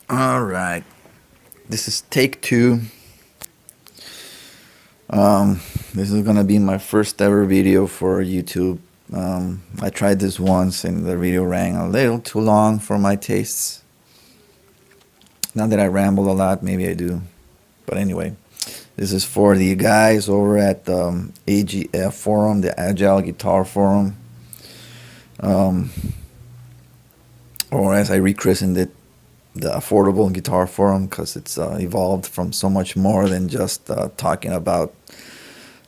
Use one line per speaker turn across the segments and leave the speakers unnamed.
All right, this is take two. This is gonna be my first ever video for YouTube. I tried this once and the video ran a little too long for my tastes. Not that I ramble a lot, maybe I do. But anyway, this is for the guys over at the AGF Forum, the Agile Guitar Forum. Um, or as I rechristened it, the Affordable Guitar Forum, because it's evolved from so much more than just talking about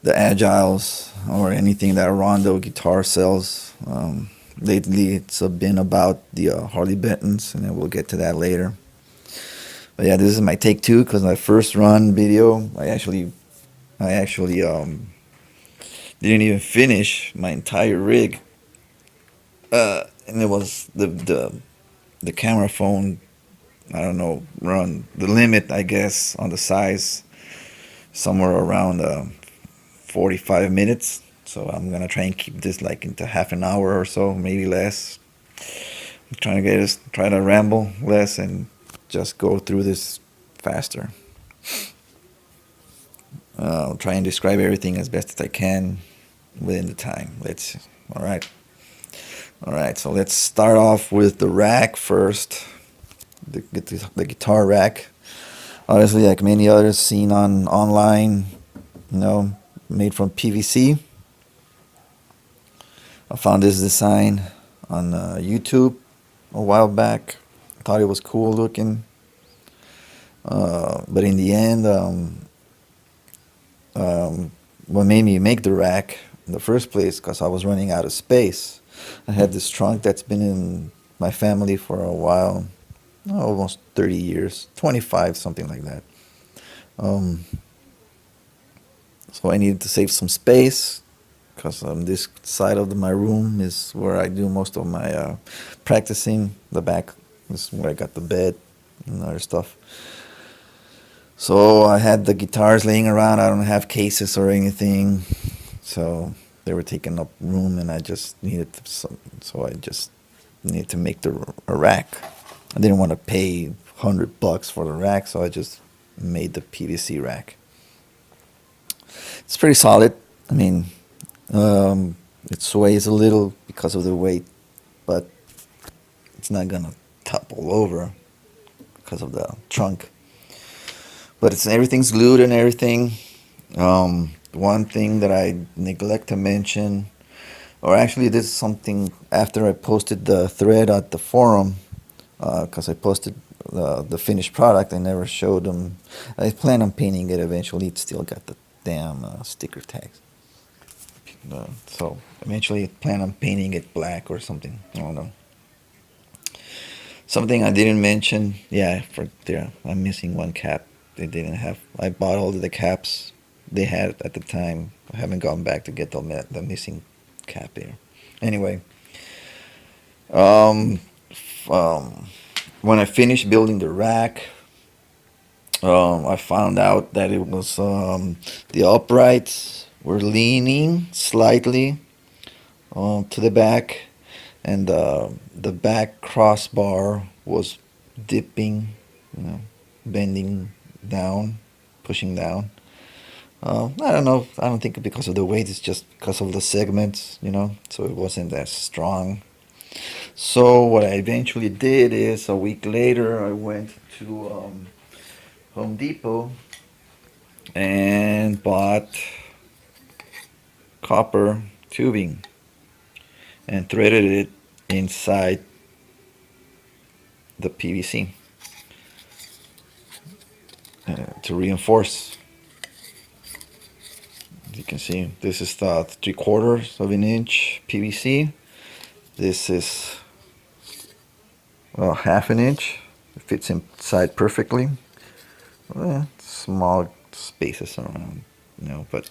the Agiles or anything that Rondo guitar sells. Lately, it's been about the Harley Bentons, and then we'll get to that later. But yeah, this is my take two because my first run video, I actually didn't even finish my entire rig, and it was the camera phone. I don't know, run the limit, I guess, on the size somewhere around 45 minutes. So I'm gonna try and keep this like into half an hour or so, maybe less. I'm trying to try to ramble less and just go through this faster. I'll try and describe everything as best as I can within the time. All right. So let's start off with the rack first. The guitar rack. Obviously, like many others seen online, made from PVC. I found this design on YouTube a while back. Thought it was cool looking, but in the end, what made me make the rack in the first place, because I was running out of space. I had this trunk that's been in my family for a while, almost 30 years, 25, something like that. Um, so I needed to save some space because this side of my room is where I do most of my practicing. The back is where I got the bed and other stuff. So I had the guitars laying around. I don't have cases or anything, so they were taking up room, and I just needed some. So I just needed to make a rack. I didn't want to pay $100 for the rack, so I just made the PVC rack. It's pretty solid. I mean, it sways a little because of the weight, but it's not gonna topple over because of the trunk. But everything's glued and everything. One thing that I neglect to mention, or actually this is something after I posted the thread at the forum, because I posted the finished product. I never showed them. I plan on painting it eventually. It's still got the damn sticker tags. So eventually I plan on painting it black or something. I don't know. Something I didn't mention, yeah, for there, I'm missing one cap. They didn't have. I bought all of the caps they had at the time. I haven't gone back to get the missing cap there. Anyway, um, when I finished building the rack, I found out that it was the uprights were leaning slightly to the back, and the back crossbar was dipping, bending down, pushing down. I don't know. I don't think because of the weight. It's just because of the segments, so it wasn't as strong. So what I eventually did is a week later I went to Home Depot and bought copper tubing and threaded it inside the PVC to reinforce. As you can see, this is the 3/4 of an inch PVC. This is half an inch. It fits inside perfectly. Small spaces around, but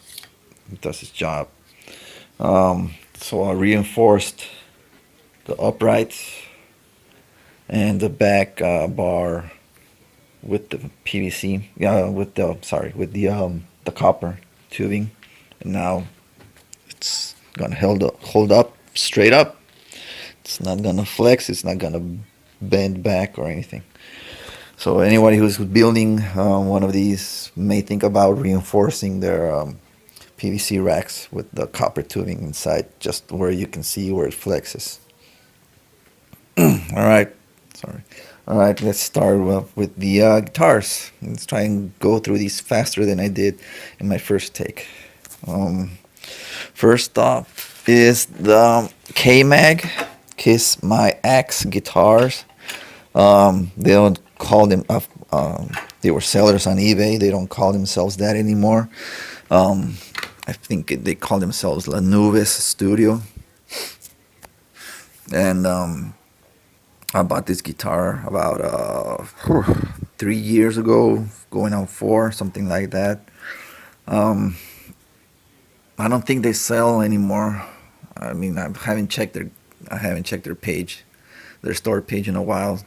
it does its job. So I reinforced the uprights and the back bar with the PVC. With the copper tubing, and now it's gonna hold up straight up. It's not gonna flex. It's not gonna bend back or anything. So anybody who's building one of these may think about reinforcing their PVC racks with the copper tubing inside, just where you can see where it flexes. All right, sorry. All right, let's start with the guitars. Let's try and go through these faster than I did in my first take. First off is the K-Mag, Kiss My Axe guitars. They don't call them, they were sellers on eBay. They don't call themselves that anymore. I think they call themselves La Nubes Studio. And I bought this guitar about 3 years ago, going on 4, something like that. I don't think they sell anymore. I mean, I haven't checked their page, their store page in a while.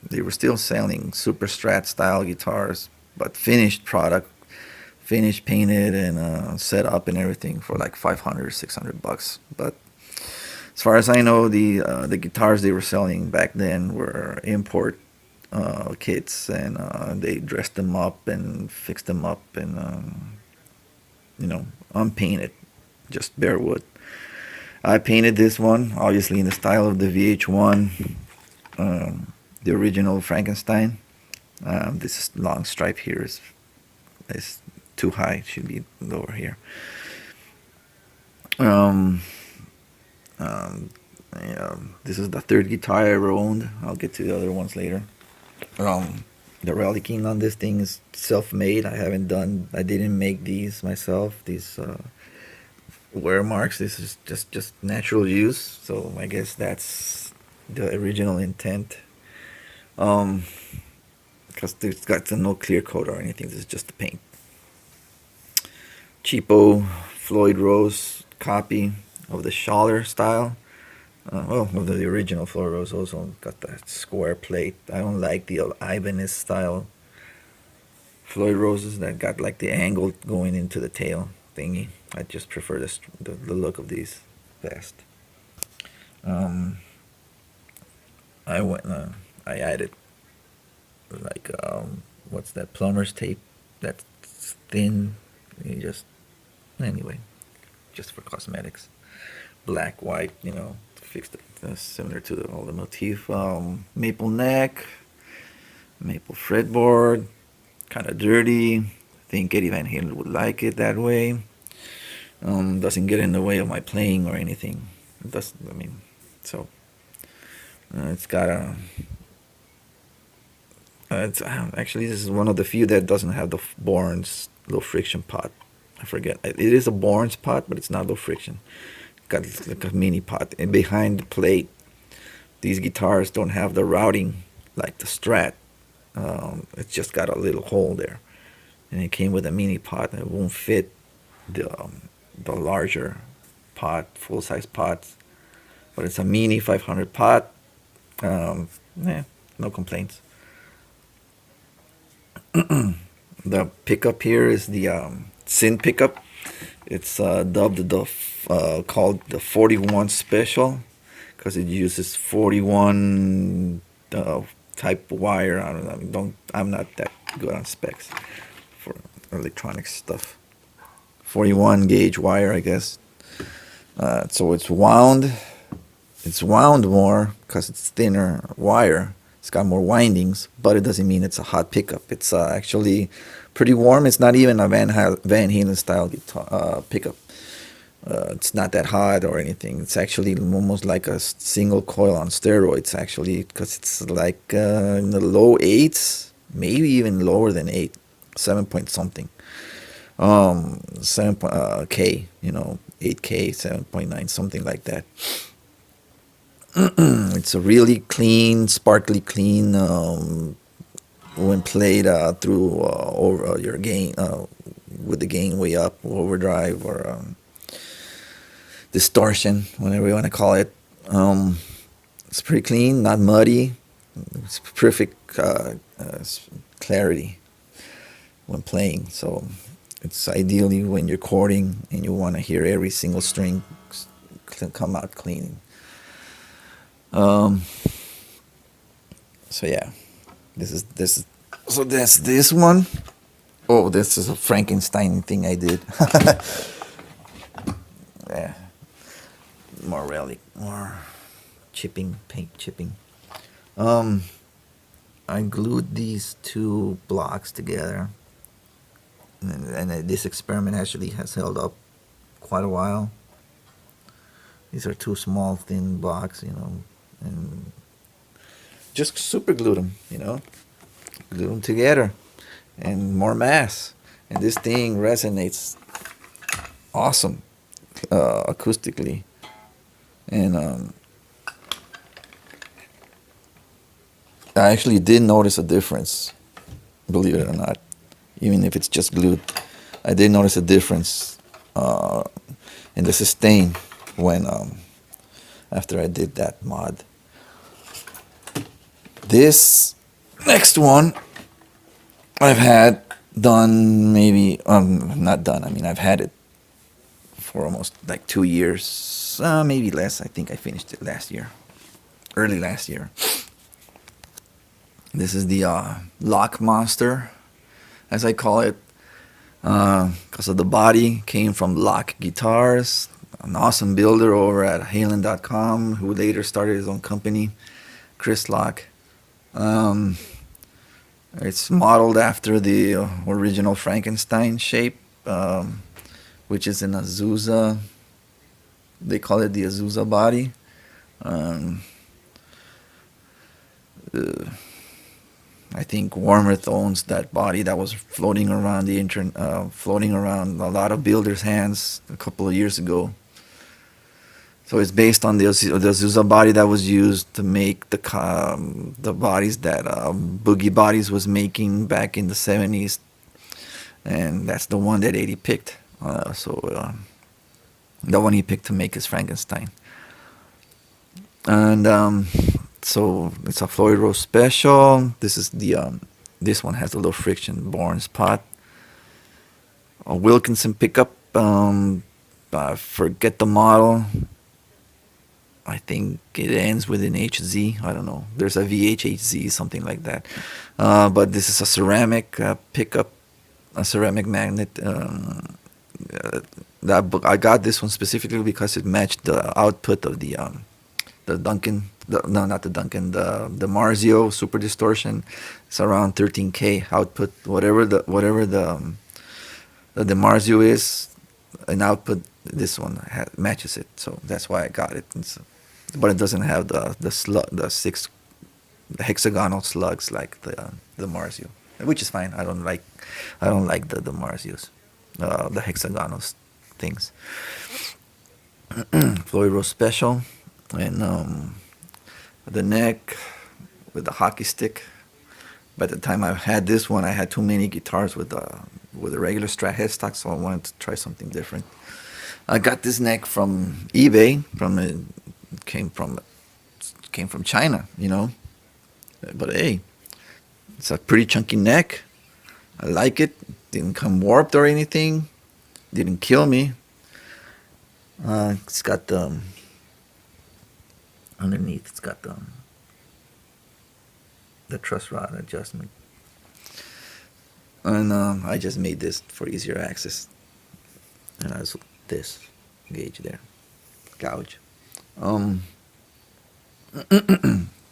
They were still selling Super Strat style guitars, but finished product, finished painted and set up and everything for like 500, $600. But as far as I know, the guitars they were selling back then were import kits, and they dressed them up and fixed them up and unpainted, just bare wood. I painted this one, obviously in the style of the VH1, the original Frankenstein. This long stripe here is too high; it should be lower here. Yeah, this is the third guitar I ever owned. I'll get to the other ones later. The relicing on this thing is self-made. I didn't make these myself. These wear marks. This is just natural use. So I guess that's the original intent. Because there's got no clear coat or anything. This is just the paint. Cheapo Floyd Rose copy of the Schaller style. Of the original Floyd Rose, also got the square plate. I don't like the Ibanez style Floyd Roses that got like the angle going into the tail thingy. I just prefer the look of these best. I added like what's that, plumber's tape that's thin. Anyway, just for cosmetics. Black, white, fixed it similar to all the motif. Maple neck, maple fretboard, kind of dirty. I think Eddie Van Halen would like it that way. Doesn't get in the way of my playing or anything. It does. I mean, so it's got a. It's actually, this is one of the few that doesn't have the Bourne's low friction pot. I forget. It is a Bourne's pot, but it's not low friction. Got like a mini pot, and behind the plate, these guitars don't have the routing like the Strat. It's just got a little hole there, and it came with a mini pot. It won't fit the larger pot, full size pots, but it's a mini 500 pot. No complaints. The pickup here is the Sin pickup. It's dubbed called the 41 Special because it uses 41 type wire. I don't know. I'm not that good on specs for electronic stuff. 41 gauge wire, I guess. So it's wound. It's wound more because it's thinner wire. It's got more windings, but it doesn't mean it's a hot pickup. It's actually pretty warm. It's not even a Van Halen style guitar pickup. It's not that hot or anything. It's actually almost like a single coil on steroids, actually, because it's like in the low 8s, maybe even lower than 8, 7 point something. 7K, 8K, 7.9, something like that. It's a really clean, sparkly clean when played through over your gain with the gain way up, overdrive or distortion, whatever you want to call it. It's pretty clean, not muddy. It's perfect clarity when playing. So it's ideally when you're chording and you want to hear every single string come out clean. So yeah, So that's this one. Oh, this is a Frankenstein thing I did. Yeah, more relic, more chipping, paint chipping. I glued these two blocks together, and this experiment actually has held up quite a while. These are two small, thin blocks, and just super glued them, glue them together, and more mass. And this thing resonates awesome acoustically, and I actually did notice a difference, believe it or not, even if it's just glued. I did notice a difference in the sustain when after I did that mod. This next one I've had done maybe not done. I mean, I've had it for almost like 2 years, maybe less. I think I finished it last year, early last year. This is the lock monster, as I call it, because of the body came from Lock Guitars, an awesome builder over at Halen.com, who later started his own company, Chris Lock. It's modeled after the original Frankenstein shape, which is an Azusa. They call it the Azusa body. I think Warmouth owns that body that was floating around the floating around a lot of builders' hands a couple of years ago. So it's based on the Azusa body that was used to make the bodies that Boogie Bodies was making back in the 70s, and that's the one that Eddie picked. The one he picked to make his Frankenstein. And so it's a Floyd Rose special. This is this one has a little friction Bourne pot. A Wilkinson pickup. I forget the model. I think it ends with an HZ. I don't know. There's a VHHZ, something like that. But this is a ceramic pickup, a ceramic magnet. I got this one specifically because it matched the output of the Duncan. Not the Duncan. The Marzio Super Distortion. It's around 13K output. Whatever the Marzio is, an output. This one matches it. So that's why I got it. But it doesn't have the six hexagonal slugs like the Marzio, which is fine. I don't like the Marzios, the hexagonal things. Floyd Rose special, and the neck with the hockey stick. By the time I had this one, I had too many guitars with a regular Strat headstock, so I wanted to try something different. I got this neck from eBay. Came from China, But hey, it's a pretty chunky neck. I like it. Didn't come warped or anything. Didn't kill me. It's got the underneath. It's got the truss rod adjustment, and I just made this for easier access. And I was this gauge there, gouge.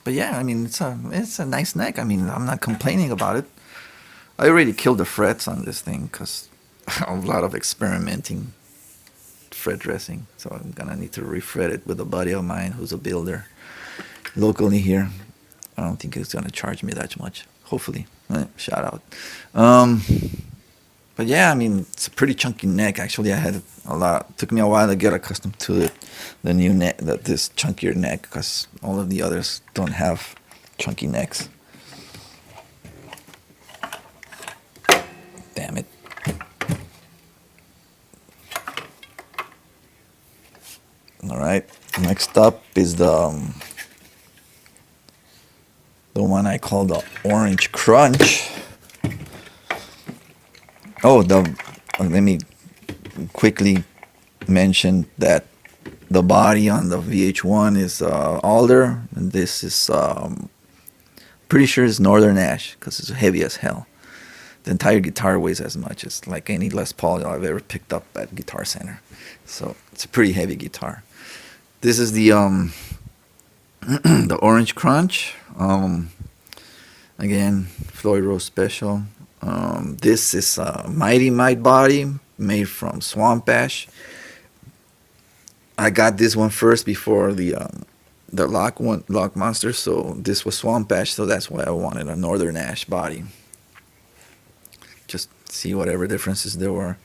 But yeah, I mean, it's a nice neck. I mean, I'm not complaining about it. I already killed the frets on this thing because a lot of experimenting fret dressing. So I'm gonna need to refret it with a buddy of mine who's a builder locally here. I don't think he's gonna charge me that much. Hopefully, shout out. But yeah, I mean, it's a pretty chunky neck. Actually, I had a lot. It took me a while to get accustomed to it, the new neck, this chunkier neck, because all of the others don't have chunky necks. Damn it. All right. Next up is the one I call the Orange Crunch. Oh, let me quickly mention that the body on the VH1 is alder, and this is Pretty sure it's Northern Ash because it's heavy as hell. The entire guitar weighs as much as like any Les Paul I've ever picked up at Guitar Center. So it's a pretty heavy guitar. This is the the Orange Crunch. Again, Floyd Rose Special. This is a Mighty Might body made from Swamp Ash. I got this one first before the Lock Monster, so this was Swamp Ash, so that's why I wanted a Northern Ash body. Just see whatever differences there were.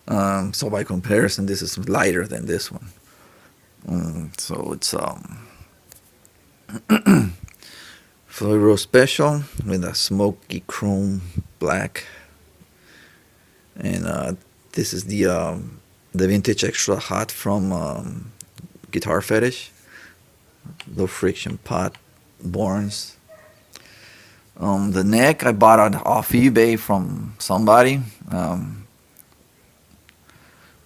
So by comparison, this is lighter than this one. So it's Floyd Rose Special with a smoky chrome black, and this is the Vintage Extra Hot from Guitar Fetish. Low friction pot Borns. The neck I bought it off eBay from somebody.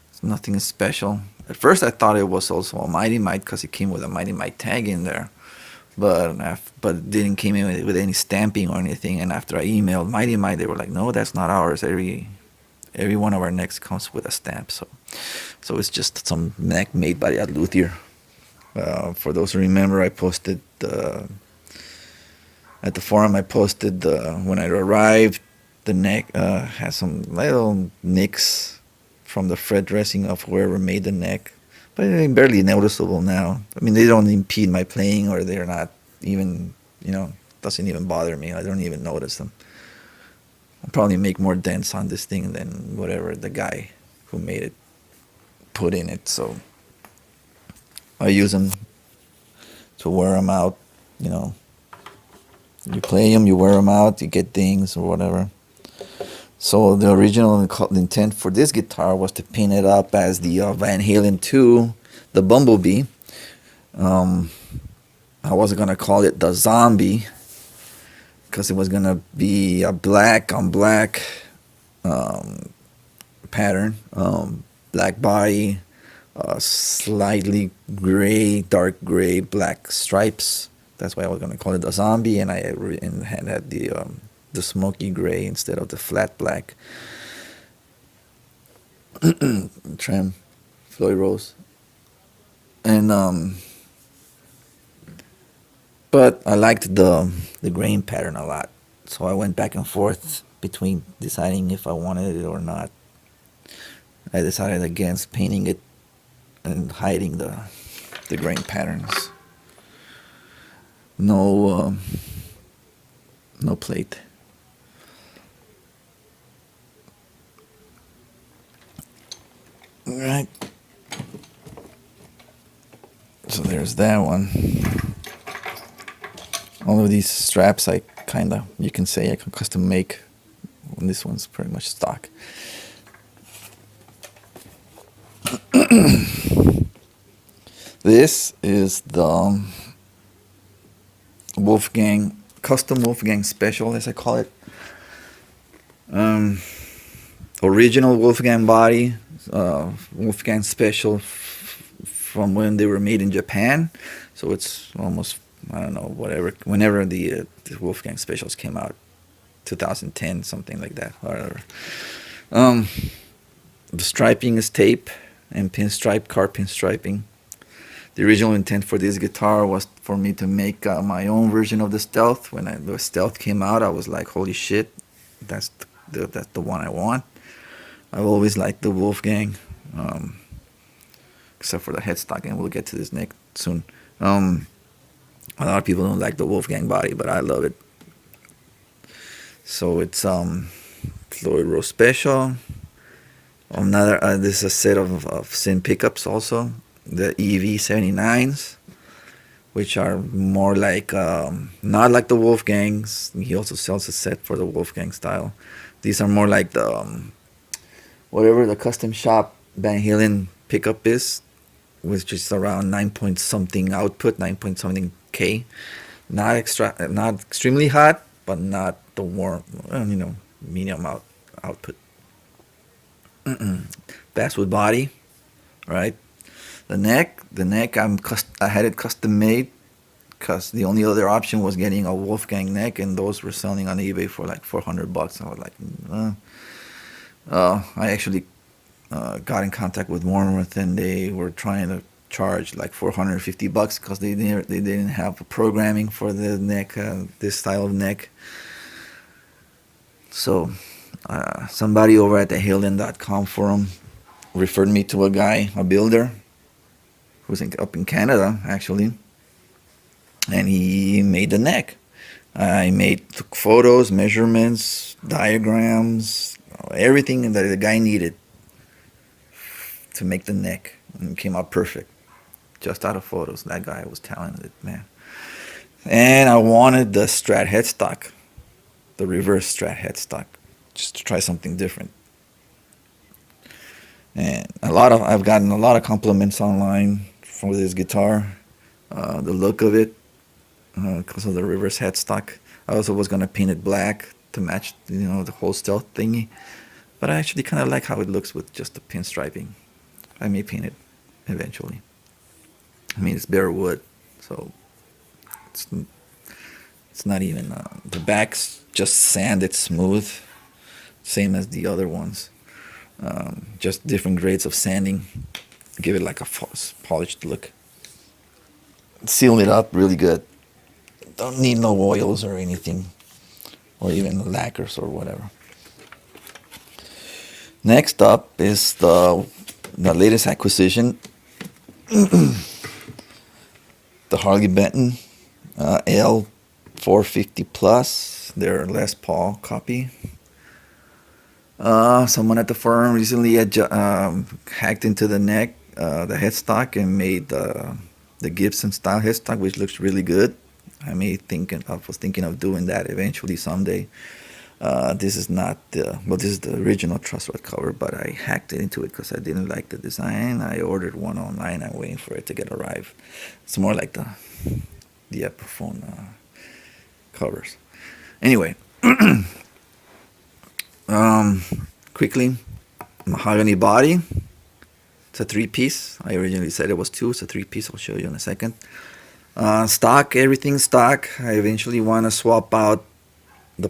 It's nothing special. At first I thought it was also a Mighty Might because it came with a Mighty Might tag in there, but it didn't came in with any stamping or anything. And after I emailed Mighty Might, they were like, "No, that's not ours. Every one of our necks comes with a stamp." So it's just some neck made by Luthier. For those who remember, I posted at the forum. I posted when I arrived, the neck has some little nicks from the fret dressing of whoever made the neck, but they're barely noticeable now. I mean, they don't impede my playing, or they're not even, doesn't even bother me. I don't even notice them. I'll probably make more dents on this thing than whatever the guy who made it put in it. So I use them to wear them out. You play them, you wear them out, you get things or whatever. So the original intent for this guitar was to paint it up as the Van Halen 2, the Bumblebee. I wasn't going to call it the Zombie because it was going to be a black on black pattern. Black body, slightly gray, dark gray, black stripes. That's why I was going to call it the Zombie, and I had the smoky gray instead of the flat black. Trim, Floyd Rose. And but I liked the grain pattern a lot, so I went back and forth between deciding if I wanted it or not. I decided against painting it and hiding the grain patterns. No plate. All right. So there's that one. All of these straps you can say I can custom make. And this one's pretty much stock. This is the Wolfgang, custom Wolfgang special, as I call it. Original Wolfgang body, Wolfgang special from when they were made in Japan. So it's almost, I don't know, whenever the Wolfgang specials came out, 2010, something like that. Whatever. The striping is tape and pinstripe, car pinstriping. The original intent for this guitar was for me to make my own version of the Stealth. When the Stealth came out, I was like, holy shit, that's the one I want. I've always liked the Wolfgang, except for the headstock, and we'll get to this neck soon. A lot of people don't like the Wolfgang body, but I love it. So it's Floyd Rose Special. This is a set of Sin pickups also, the EV79s, which are more like, not like the Wolfgangs. He also sells a set for the Wolfgang style. These are more like the, whatever the custom shop Van Halen pickup is, which is around 9 point something output, 9 point something K. Not extremely hot, but not the warm, medium output. Basswood body, right? The neck, I had it custom made because the only other option was getting a Wolfgang neck, and those were selling on eBay for like $400. I was like, I actually got in contact with Warmouth, and they were trying to charge like $450 because they didn't have programming for the neck, this style of neck. So somebody over at the Halen.com forum referred me to a guy, a builder, who's up in Canada actually, and he made the neck. Took photos, measurements, diagrams, everything that the guy needed to make the neck, and it came out perfect, just out of photos. That guy was talented, man. And I wanted the Strat headstock, the reverse Strat headstock, just to try something different. And I've gotten a lot of compliments online for this guitar, the look of it, because of the reverse headstock. I also was gonna paint it black to match, the whole stealth thingy, but I actually kind of like how it looks with just the pinstriping. I may paint it eventually. I mean, it's bare wood, so it's not even the back's just sanded smooth, same as the other ones. Just different grades of sanding, give it like a polished look. Seal it up really good. Don't need no oils or anything, or even lacquers or whatever. Next up is the latest acquisition, the Harley Benton L450 Plus, their Les Paul copy. Someone at the forum recently had hacked into the neck, the headstock, and made the Gibson style headstock, which looks really good. I was thinking of doing that eventually someday. This is this is the original truss rod cover, but I hacked it into it because I didn't like the design. I ordered one online. I'm waiting for it to get arrived. It's more like the Epiphone covers. Anyway, quickly, mahogany body. It's a 3-piece. I originally said it was 2. It's a 3-piece. I'll show you in a second. Stock, everything stock. I eventually want to swap out the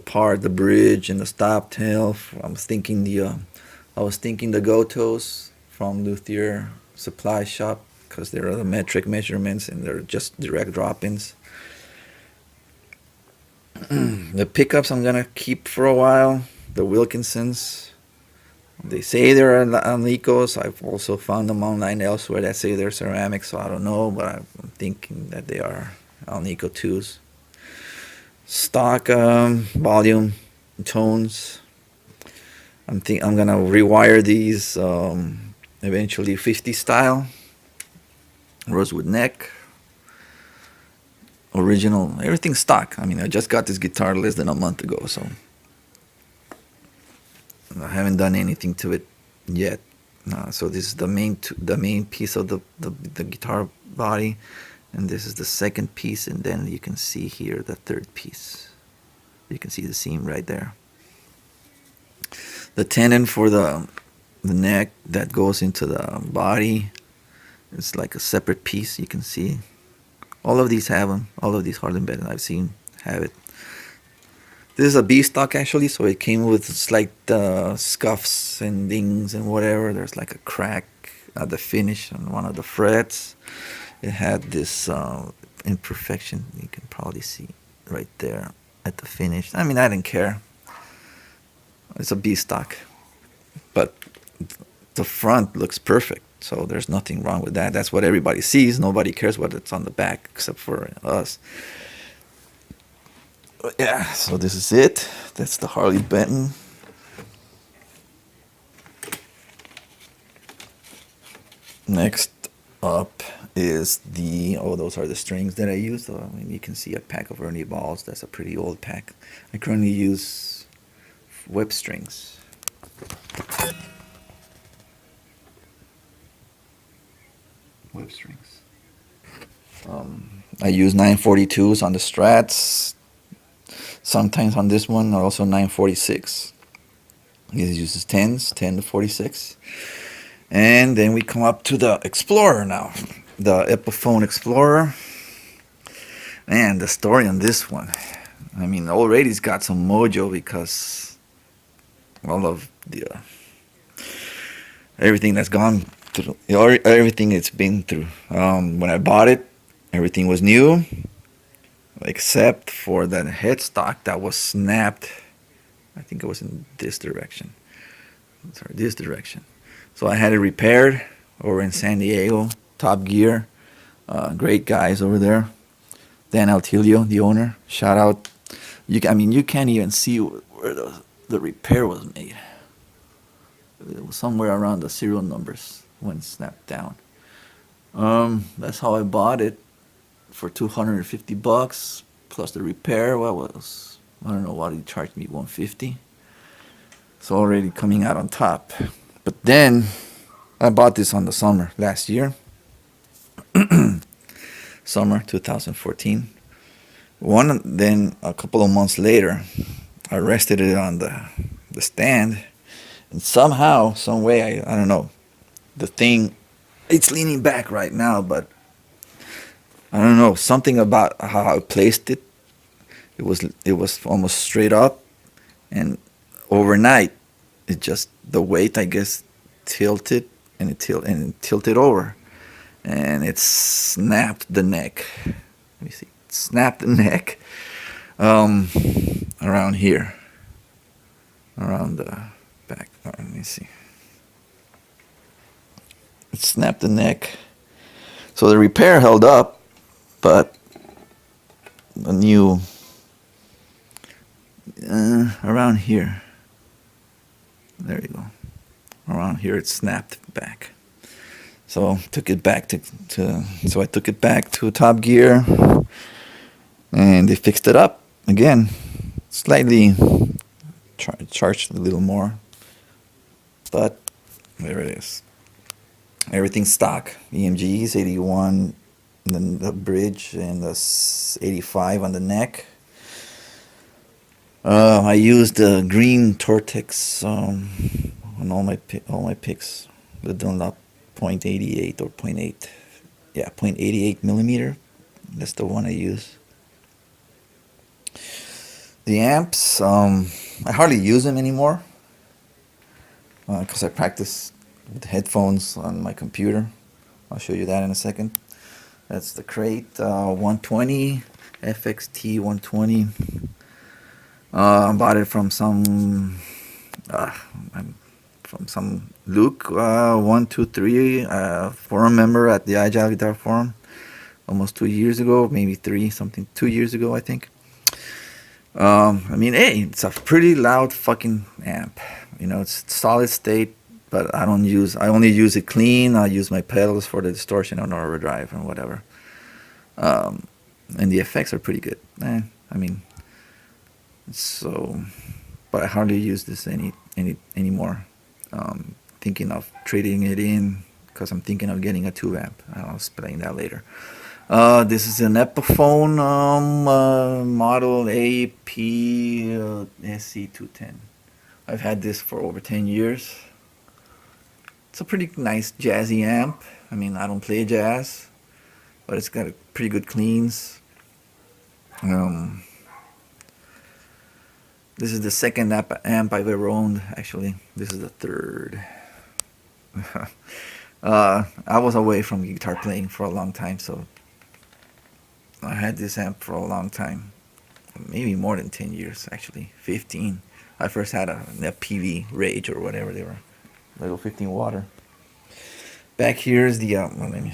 bridge and the stop tail. I was thinking the Gotos from Luthier Supply Shop, because they're the metric measurements and they're just direct drop-ins. The pickups I'm gonna keep for a while. The Wilkinsons. They say they're Alnicos. I've also found them online elsewhere that say they're ceramics, so I don't know, but I'm thinking that they are Alnico 2s. Stock volume tones. I'm gonna rewire these eventually 50 style. Rosewood neck. Original, everything stock. I mean, I just got this guitar less than a month ago, so I haven't done anything to it yet. So this is the main piece of the guitar body, and this is the second piece, and then you can see here the third piece. You can see the seam right there. The tenon for the neck that goes into the body, it's like a separate piece. You can see all of these have them. All of these Harley Benton I've seen have it. This is a B stock actually, so it came with slight scuffs and dings and whatever. There's like a crack at the finish on one of the frets. It had this imperfection, you can probably see right there at the finish. I mean, I didn't care. It's a B stock, but the front looks perfect, so there's nothing wrong with that. That's what everybody sees. Nobody cares what it's on the back except for us. Yeah, so this is it. That's the Harley Benton. Next up is those are the strings that I use. So, I mean, you can see a pack of Ernie balls. That's a pretty old pack. I currently use whip strings. Whip strings. I use 942s on the Strats. Sometimes on this one, also 946. This uses 10s, 10 to 46. And then we come up to the Explorer now. The Epiphone Explorer. Man, the story on this one. I mean, already it's got some mojo because all of the everything that's gone through, everything it's been through. When I bought it, everything was new, except for that headstock that was snapped. I think it was in this direction. Sorry, this direction. So I had it repaired over in San Diego. Top Gear, great guys over there. Dan Altilio, the owner, shout out. I mean, you can't even see where the repair was made. It was somewhere around the serial numbers when snapped down. That's how I bought it for $250 plus the repair. What was, I don't know what he charged me, $150. So already coming out on top. But then I bought this on the summer last year. Summer 2014. Then a couple of months later, I rested it on the stand, and somehow, some way, I don't know, the thing, it's leaning back right now, but I don't know, something about how I placed it. It was almost straight up, and overnight, it just, the weight, I guess, tilted, and it tilted over. And it snapped the neck. Let me see. It snapped the neck around here. Around the back. Let me see. It snapped the neck. So the repair held up, but the new around here. There you go. Around here it snapped back. So took it back so I took it back to Top Gear, and they fixed it up again, slightly charged a little more, but there it is. Everything's stock. EMGs 81, and then the bridge, and the 85 on the neck. I used the green Tortex on all my pics, the Dunlop 0.88 or 0.8, yeah, 0.88 millimeter. That's the one I use. The amps, I hardly use them anymore because I practice with headphones on my computer. I'll show you that in a second. That's the Crate 120, FXT 120. I bought it from some Luke 123 forum member at the Agile Guitar Forum almost 2 years ago, maybe 2 years ago, I think. I mean, hey, it's a pretty loud fucking amp. You know, it's solid state, but I only use it clean. I use my pedals for the distortion on overdrive and whatever. And the effects are pretty good. I mean, so, but I hardly use this anymore. Thinking of trading it in because I'm thinking of getting a tube amp. I'll explain that later. This is an Epiphone model AP SC210. I've had this for over 10 years. It's a pretty nice jazzy amp. I mean, I don't play jazz, but it's got a pretty good cleans. This is the second amp I've ever owned, actually. This is the third. I was away from guitar playing for a long time, so I had this amp for a long time. Maybe more than 10 years, actually. 15. I first had a PV Rage or whatever they were. Little 15 water. Back here is the, well, let me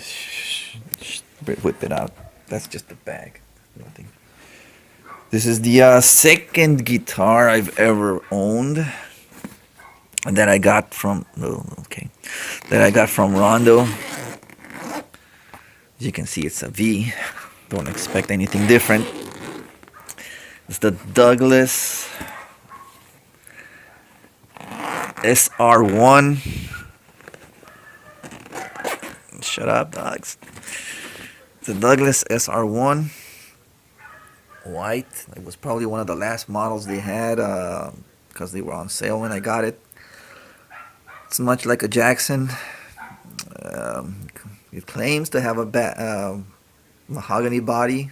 whip it out. That's just the bag. Nothing. This is the second guitar I've ever owned that I got from Rondo. As you can see, it's a V. Don't expect anything different. It's the Douglas SR1. Shut up, dogs. It's the Douglas SR1. White. It was probably one of the last models they had because they were on sale when I got it. It's much like a Jackson. It claims to have a mahogany body,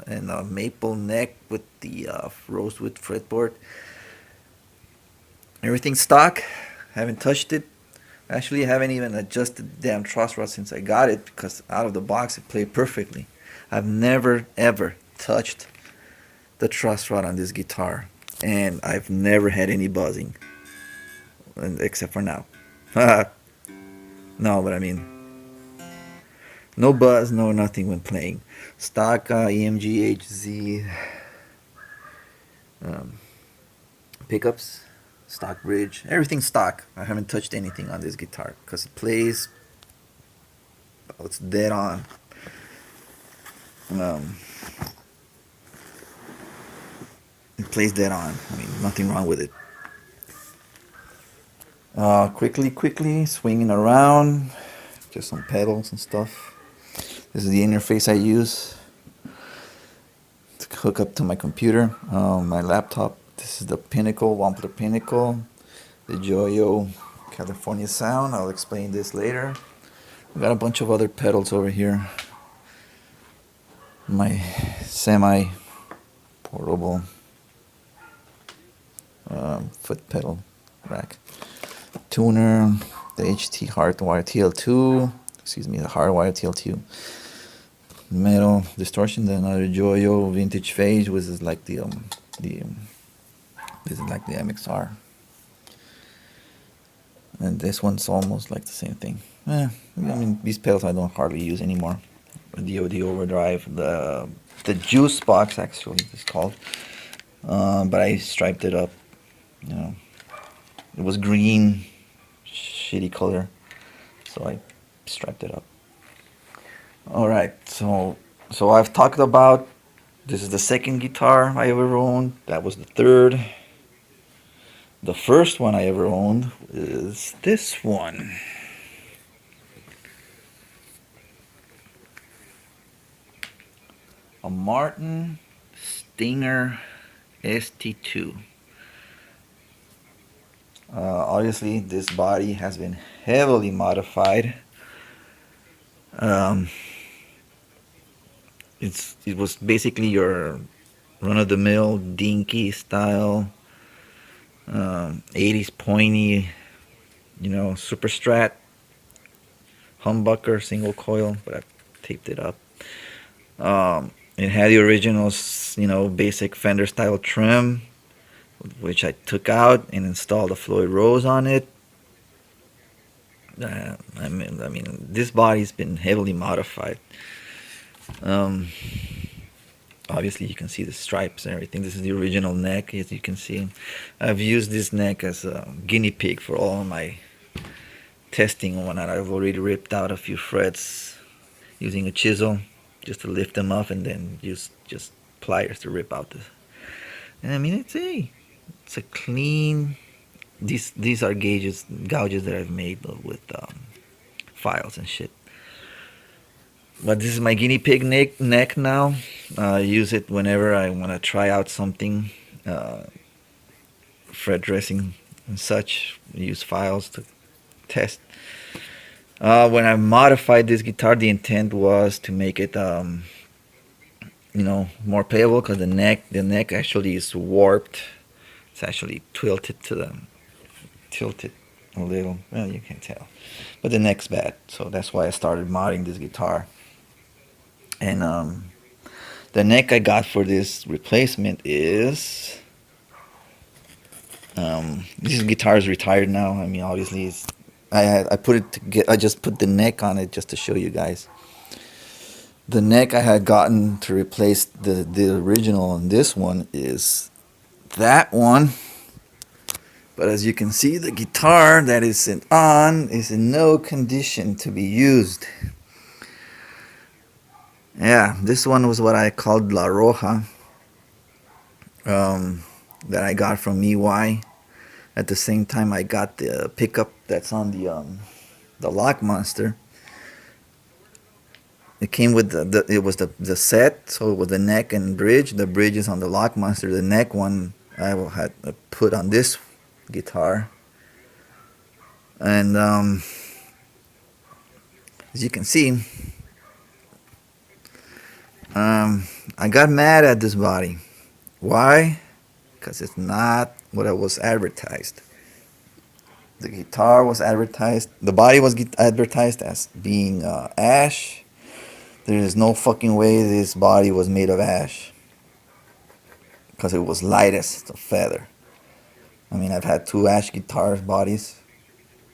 and a maple neck with the rosewood fretboard. Everything stock. Haven't touched it. Actually, I haven't even adjusted the damn truss rod since I got it, because out of the box it played perfectly. I've never ever touched the truss rod on this guitar, and I've never had any buzzing, except for now. No, but I mean, no buzz, no nothing when playing. Stock EMG HZ pickups, stock bridge, everything stock. I haven't touched anything on this guitar because it plays. It's dead on. It plays dead on. I mean, nothing wrong with it. Quickly swinging around, just some pedals and stuff. This is the interface I use to hook up to my computer, my laptop. This is the Pinnacle, Wampler Pinnacle, the Joyo California Sound. I'll explain this later. I've got a bunch of other pedals over here. My semi-portable foot pedal rack. Tuner, the HT Hardwire TL2, the Hardwire TL2. Metal distortion, then another Joyo vintage phase, which is like this is like the MXR, and this one's almost like the same thing. I mean, these pedals I don't hardly use anymore. The overdrive, the juice box actually it's called, but I striped it up. You know, it was green, shitty color, so I striped it up. All right, so I've talked about, this is the second guitar I ever owned. That was the third. The first one I ever owned is this one. A Martin Stinger ST2. Obviously, this body has been heavily modified. It was basically your run-of-the-mill dinky style 80s pointy, super strat humbucker single coil, but I taped it up. It had the original, basic Fender style trim, which I took out and installed a Floyd Rose on it. I mean, this body's been heavily modified. Obviously, you can see the stripes and everything. This is the original neck, as you can see. I've used this neck as a guinea pig for all my testing and whatnot. I've already ripped out a few frets using a chisel just to lift them up, and then use just pliers to rip out this. And I mean, it's a clean. These are gouges that I've made with files and shit. But this is my guinea pig neck now. I use it whenever I want to try out something, fret dressing and such. I use files to test. When I modified this guitar, the intent was to make it, more playable, because the neck actually is warped. It's actually tilted a little. Well, you can tell, but the neck's bad, so that's why I started modding this guitar. And the neck I got for this replacement is this guitar is retired now. I mean, obviously, I just put the neck on it just to show you guys. The neck I had gotten to replace the original on this one is that one. But as you can see, the guitar that is on is in no condition to be used. Yeah, this one was what I called La Roja, that I got from EY. At the same time, I got the pickup that's on the Lock Monster. It came with the set, so with the neck and bridge. The bridge is on the Lock Monster. The neck one I had put on this guitar. And as you can see, I got mad at this body. Why? Because it's not what it was advertised. The guitar was advertised, the body was advertised as being ash. There is no fucking way this body was made of ash. Because it was light as a feather. I mean, I've had 2 ash guitar bodies,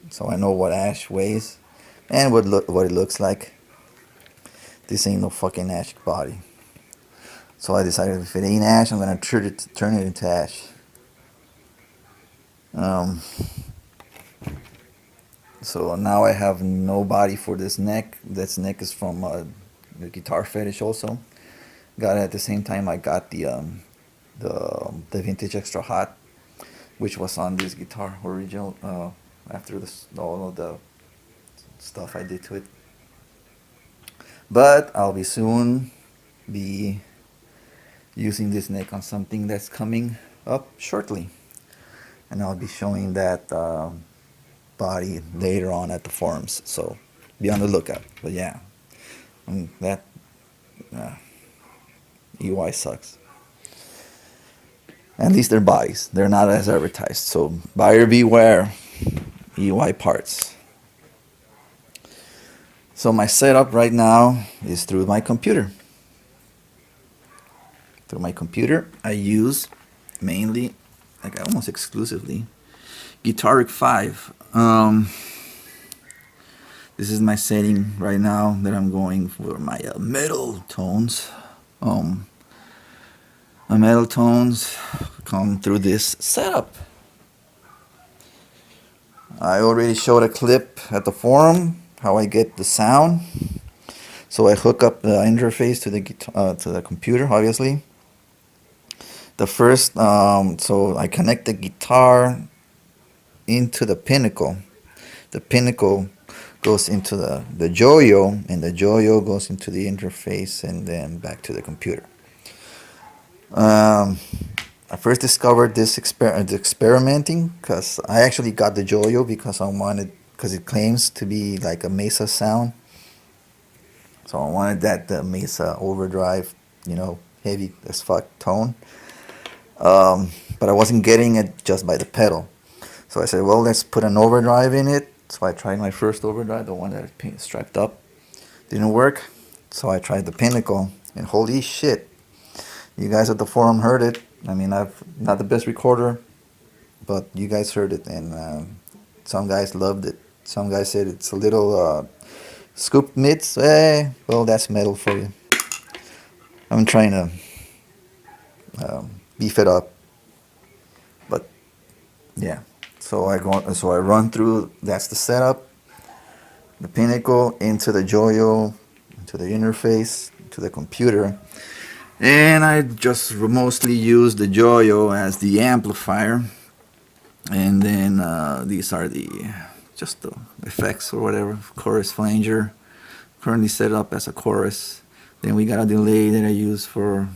so I know what ash weighs and what it looks like. This ain't no fucking ash body. So I decided if it ain't ash, I'm gonna turn it into ash. So now I have no body for this neck. This neck is from the Guitar Fetish also. Got it at the same time I got the Vintage Extra Hot, which was on this guitar original after all of the stuff I did to it. But I'll be soon be using this neck on something that's coming up shortly, and I'll be showing that body later on at the forums, so be on the lookout. But yeah, that EY sucks. At least their bodies, they're not as advertised, so buyer beware. EY parts. So my setup right now is through my computer. Through my computer, I use mainly, like almost exclusively, Guitar 5. This is my setting right now that I'm going for my metal tones. My metal tones come through this setup. I already showed a clip at the forum how I get the sound. So I hook up the interface to the guitar, to the computer, obviously. The first, so I connect the guitar into the pinnacle. The pinnacle goes into the Joyo, and the Joyo goes into the interface and then back to the computer. I first discovered this experimenting because I actually got the Joyo because it claims to be like a Mesa sound. So I wanted that Mesa overdrive, heavy as fuck tone. But I wasn't getting it just by the pedal. So I said, well, let's put an overdrive in it. So I tried my first overdrive, the one that I strapped up. Didn't work. So I tried the Pinnacle, and holy shit. You guys at the forum heard it. I mean, I'm not the best recorder, but you guys heard it, and some guys loved it. Some guys said it's a little scooped mids. Well, that's metal for you. I'm trying to beef it up, but yeah. So I run through. That's the setup. The Pinnacle into the Joyo, into the interface, to the computer. And I just mostly use the Joyo as the amplifier, and then these are just the effects or whatever. Chorus flanger, currently set up as a chorus. Then we got a delay that I use for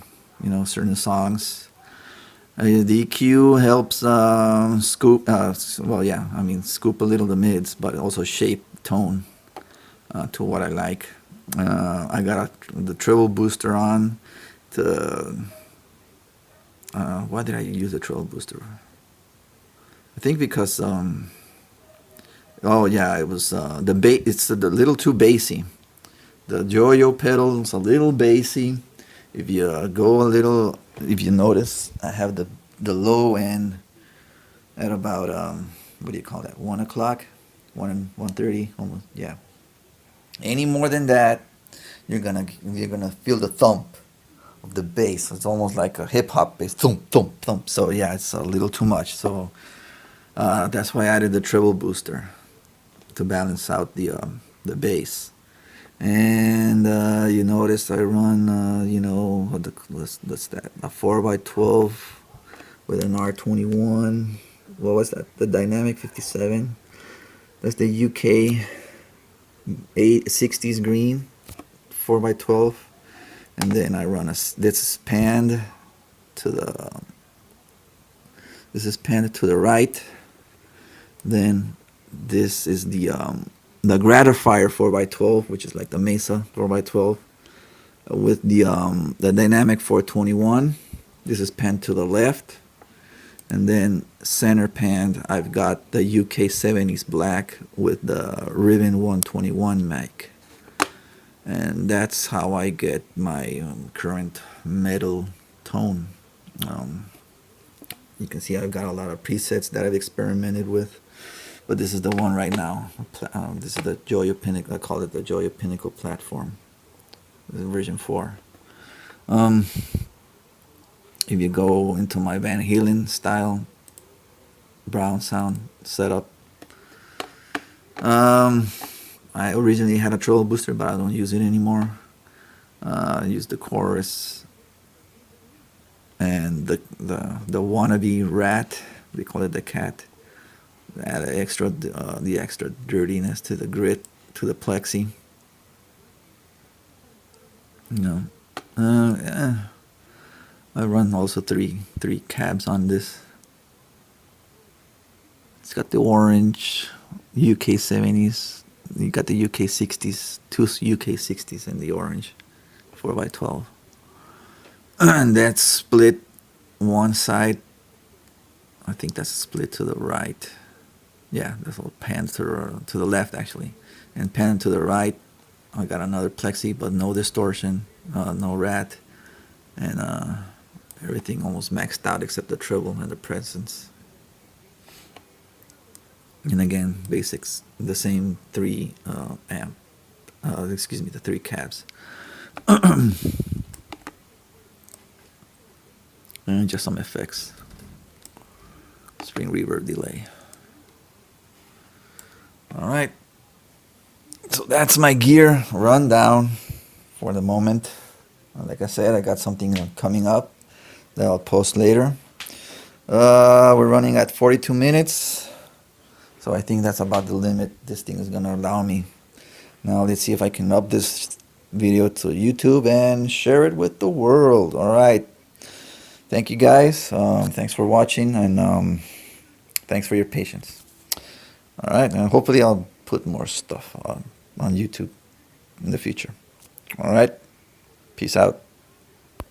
certain songs. The EQ helps scoop. Scoop a little the mids, but also shape tone to what I like. I got the treble booster on. Why did I use the treble booster? I think because it was the bass. It's a little too bassy. The Joyo pedal is a little bassy. If you if you notice, I have the low end at about 1 o'clock, 1:30 almost. Yeah. Any more than that, you're gonna feel the thump of the bass. It's almost like a hip hop bass, thump thump thump. So yeah, it's a little too much. So that's why I added the treble booster to balance out the bass. And you notice I run what's that, a 4x12 with an R21. What was that? The Dynamic 57. That's the UK 60s green 4x12. And then I run this is panned to the right. Then this is the Gratifier 4x12, which is like the Mesa 4x12. with the dynamic 421. This is panned to the left, and then center panned I've got the UK 70s black with the ribbon 121 mic, and that's how I get my current metal tone. You can see I've got a lot of presets that I've experimented with, but this is the one right now. This is the Joyo Pinnacle. I call it the Joyo Pinnacle platform. This is version 4. If you go into my Van Halen style brown sound setup, I originally had a treble booster, but I don't use it anymore. I use the chorus and the wannabe rat. We call it the cat. Add the extra dirtiness to the grit, to the plexi. Yeah. I run also three cabs on this. It's got the orange UK 70s. You got the UK 60s, two UK 60s in the orange, 4x12. And that's split one side. I think that's split to the right. Yeah, that's all panned to the left actually, and panned to the right. I got another plexi, but no distortion, no rat, and everything almost maxed out except the treble and the presence. And again, basics, the same the 3 cabs. And just some effects. String reverb delay. Alright. So that's my gear rundown for the moment. Like I said, I got something coming up that I'll post later. We're running at 42 minutes. So I think that's about the limit this thing is gonna allow me. Now let's see if I can up this video to YouTube and share it with the world. Alright. Thank you guys. Thanks for watching, and thanks for your patience. Alright, and hopefully I'll put more stuff on YouTube in the future. Alright. Peace out.